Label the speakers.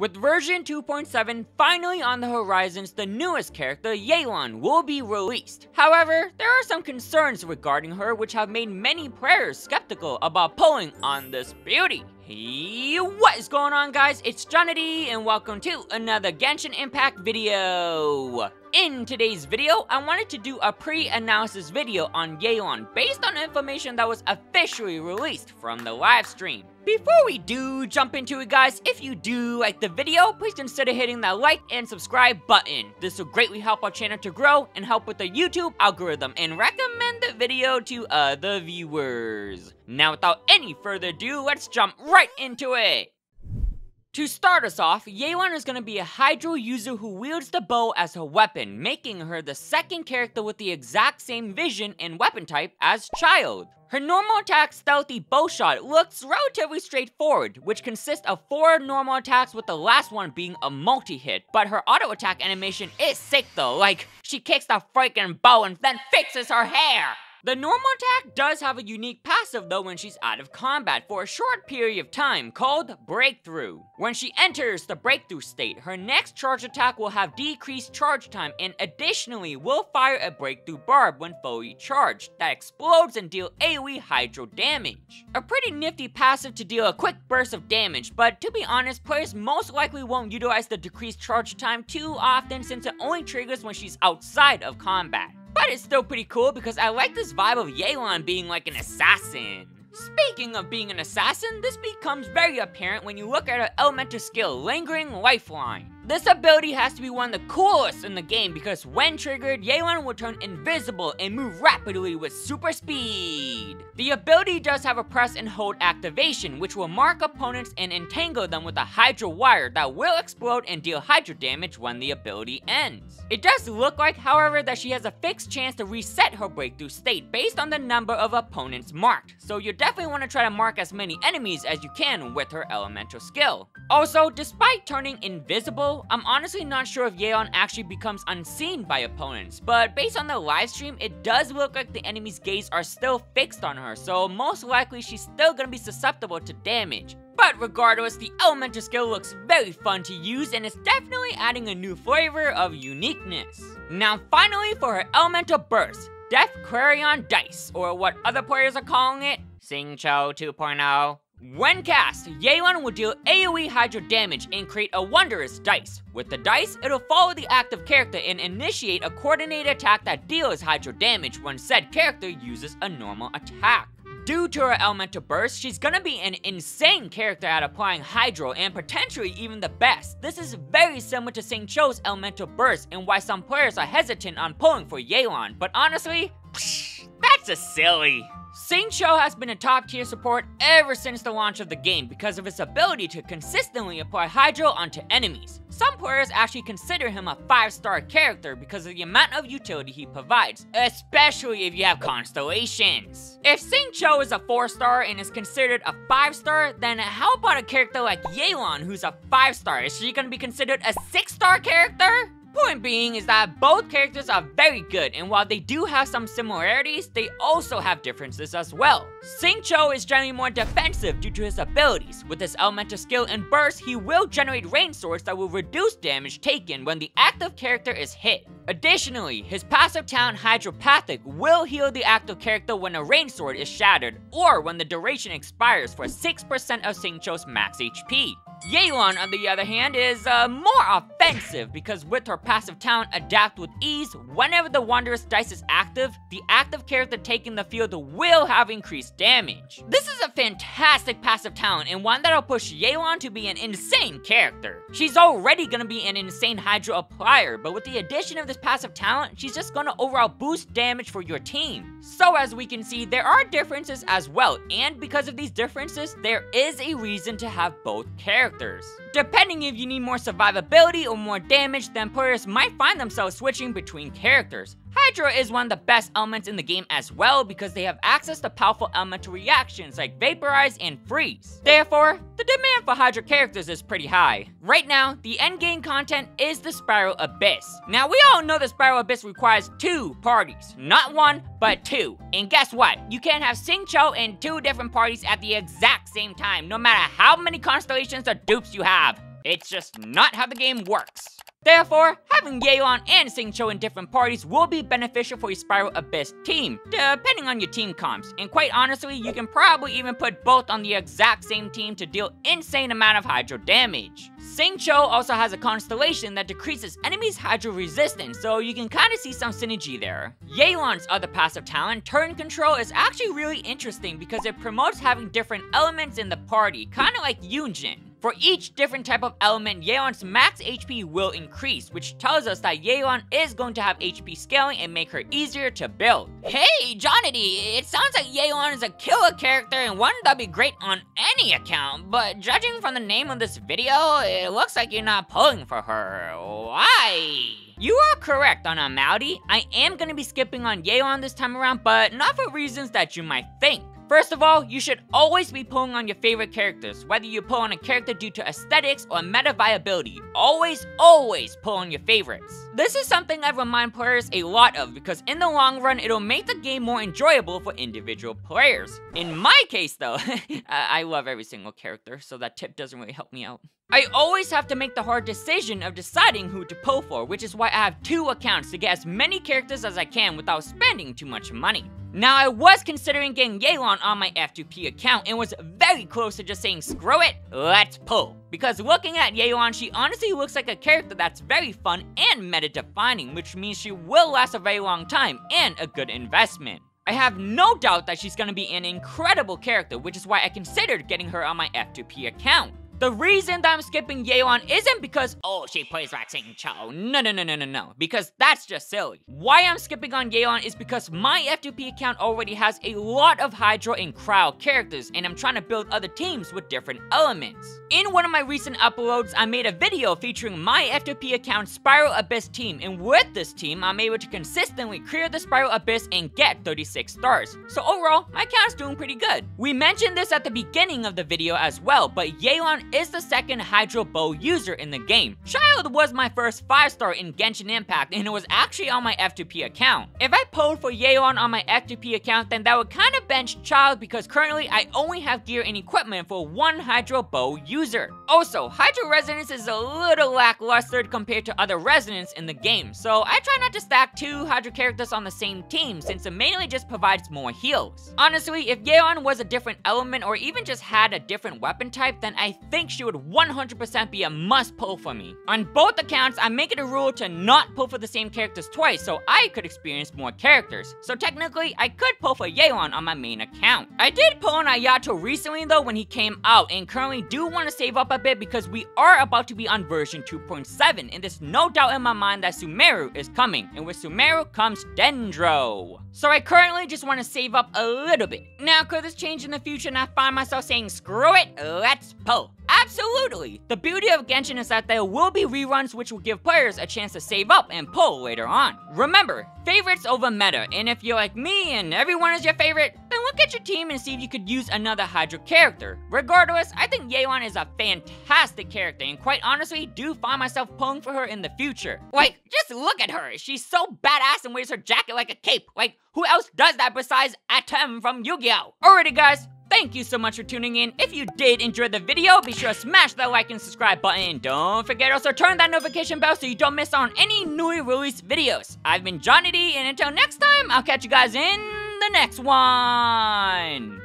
Speaker 1: With version 2.7 finally on the horizons, the newest character, Yelan, will be released. However, there are some concerns regarding her which have made many players skeptical about pulling on this beauty. Hey, what is going on, guys? It's Johnny and welcome to another Genshin Impact video. In today's video, I wanted to do a pre-analysis video on Yelan based on information that was officially released from the live stream. Before we do jump into it, guys, if you do like the video, please consider hitting that like and subscribe button. This will greatly help our channel to grow and help with the YouTube algorithm and recommend the video to other viewers. Now, without any further ado, let's jump right into it. To start us off, Yelan is going to be a Hydro user who wields the bow as her weapon, making her the second character with the exact same vision and weapon type as Child. Her normal attack stealthy bow shot looks relatively straightforward, which consists of 4 normal attacks with the last one being a multi-hit, but her auto attack animation is sick though, like she kicks the freaking bow and then fixes her hair! The normal attack does have a unique passive though when she's out of combat for a short period of time called Breakthrough. When she enters the Breakthrough state, her next charge attack will have decreased charge time and additionally will fire a Breakthrough Barb when fully charged that explodes and deal AoE Hydro damage. A pretty nifty passive to deal a quick burst of damage, but to be honest, players most likely won't utilize the decreased charge time too often since it only triggers when she's outside of combat. But it's still pretty cool because I like this vibe of Yelan being like an assassin. Speaking of being an assassin, this becomes very apparent when you look at her elemental skill, Lingering Lifeline. This ability has to be one of the coolest in the game because when triggered, Yelan will turn invisible and move rapidly with super speed. The ability does have a press and hold activation, which will mark opponents and entangle them with a Hydro wire that will explode and deal Hydro damage when the ability ends. It does look like, however, that she has a fixed chance to reset her breakthrough state based on the number of opponents marked, so you definitely want to try to mark as many enemies as you can with her elemental skill. Also, despite turning invisible, I'm honestly not sure if Yelan actually becomes unseen by opponents, but based on the livestream, it does look like the enemy's gaze are still fixed on her, so most likely she's still gonna be susceptible to damage. But regardless, the elemental skill looks very fun to use and it's definitely adding a new flavor of uniqueness. Now finally for her elemental burst, Death Clarion Dice, or what other players are calling it, Xingqiu 2.0. When cast, Yelan will deal AoE Hydro damage and create a Wondrous Dice. With the dice, it'll follow the active character and initiate a coordinated attack that deals Hydro damage when said character uses a normal attack. Due to her elemental burst, she's gonna be an insane character at applying Hydro and potentially even the best. This is very similar to Xingqiu's elemental burst and why some players are hesitant on pulling for Yelan, but honestly, that's just silly. Xingqiu has been a top tier support ever since the launch of the game because of his ability to consistently apply Hydro onto enemies. Some players actually consider him a 5-star character because of the amount of utility he provides, especially if you have constellations. If Xingqiu is a 4-star and is considered a 5-star, then how about a character like Yelan who's a 5-star? Is she gonna be considered a 6-star character? Point being is that both characters are very good, and while they do have some similarities, they also have differences as well. Xingqiu is generally more defensive due to his abilities. With his elemental skill and burst, he will generate rain swords that will reduce damage taken when the active character is hit. Additionally, his passive talent Hydropathic will heal the active character when a rain sword is shattered, or when the duration expires for 6% of Xingqiu's max HP. Yelan, on the other hand, is more offensive because with her passive talent Adapt with Ease, whenever the Wondrous Dice is active, the active character taking the field will have increased damage. This is a fantastic passive talent and one that'll push Yelan to be an insane character. She's already gonna be an insane Hydro applier, but with the addition of this passive talent, she's just gonna overall boost damage for your team. So as we can see, there are differences as well, and because of these differences, there is a reason to have both characters. Depending if you need more survivability or more damage, then players might find themselves switching between characters. Hydro is one of the best elements in the game as well because they have access to powerful elemental reactions like Vaporize and Freeze. Therefore, the demand for Hydro characters is pretty high. Right now, the endgame content is the Spiral Abyss. Now, we all know the Spiral Abyss requires 2 parties. Not 1, but 2. And guess what? You can't have Xingqiu in 2 different parties at the exact same time, no matter how many constellations or dupes you have. It's just not how the game works. Therefore, having Yelan and Xingqiu in different parties will be beneficial for your Spiral Abyss team, depending on your team comps. And quite honestly, you can probably even put both on the exact same team to deal insane amount of hydro damage. Xingqiu also has a constellation that decreases enemies' hydro resistance, so you can kinda see some synergy there. Yelan's other passive talent, Turn Control, is actually really interesting because it promotes having different elements in the party, kinda like Yunjin. For each different type of element, Yelan's max HP will increase, which tells us that Yelan is going to have HP scaling and make her easier to build. Hey, Johnny, it sounds like Yelan is a killer character and one that'd be great on any account, but judging from the name of this video, it looks like you're not pulling for her. Why? You are correct on Maldi. I am going to be skipping on Yelan this time around, but not for reasons that you might think. First of all, you should always be pulling on your favorite characters, whether you pull on a character due to aesthetics or meta viability. Always pull on your favorites. This is something I remind players a lot of because in the long run, it'll make the game more enjoyable for individual players. In my case though, I love every single character, so that tip doesn't really help me out. I always have to make the hard decision of deciding who to pull for, which is why I have 2 accounts to get as many characters as I can without spending too much money. Now, I was considering getting Yelan on my F2P account and was very close to just saying screw it, let's pull. Because looking at Yelan, she honestly looks like a character that's very fun and meta-defining, which means she will last a very long time and a good investment. I have no doubt that she's gonna be an incredible character, which is why I considered getting her on my F2P account. The reason that I'm skipping Yelan isn't because, oh, she plays like Xingqiu. No. Because that's just silly. Why I'm skipping on Yelan is because my F2P account already has a lot of Hydro and Cryo characters, and I'm trying to build other teams with different elements. In one of my recent uploads, I made a video featuring my F2P account Spiral Abyss team, and with this team, I'm able to consistently clear the Spiral Abyss and get 36 stars. So overall, my account's doing pretty good. We mentioned this at the beginning of the video as well, but Yelan is the second Hydro Bow user in the game. Child was my first 5-star in Genshin Impact, and it was actually on my F2P account. If I pulled for Yelan on my F2P account, then that would kind of bench Child because currently I only have gear and equipment for 1 Hydro Bow user. Also, Hydro Resonance is a little lackluster compared to other resonance in the game, so I try not to stack 2 Hydro characters on the same team since it mainly just provides more heals. Honestly, if Yelan was a different element or even just had a different weapon type, then I think she would 100% be a must pull for me. On both accounts, I make it a rule to not pull for the same characters twice so I could experience more characters. So technically, I could pull for Yelan on my main account. I did pull on Ayato recently though when he came out, and currently do want to save up a bit because we are about to be on version 2.7, and there's no doubt in my mind that Sumeru is coming, and with Sumeru comes Dendro. So I currently just want to save up a little bit. Now, could this change in the future and I find myself saying screw it, let's pull? Absolutely! The beauty of Genshin is that there will be reruns which will give players a chance to save up and pull later on. Remember, favorites over meta, and if you're like me and everyone is your favorite, then look at your team and see if you could use another Hydro character. Regardless, I think Yelan is a fantastic character, and quite honestly, do find myself pulling for her in the future. Like, just look at her! She's so badass and wears her jacket like a cape. Like, who else does that besides Atem from Yu-Gi-Oh! Alrighty guys, thank you so much for tuning in. If you did enjoy the video, be sure to smash that like and subscribe button. And don't forget also turn that notification bell so you don't miss out on any newly released videos. I've been Johnny D, and until next time, I'll catch you guys in the next one.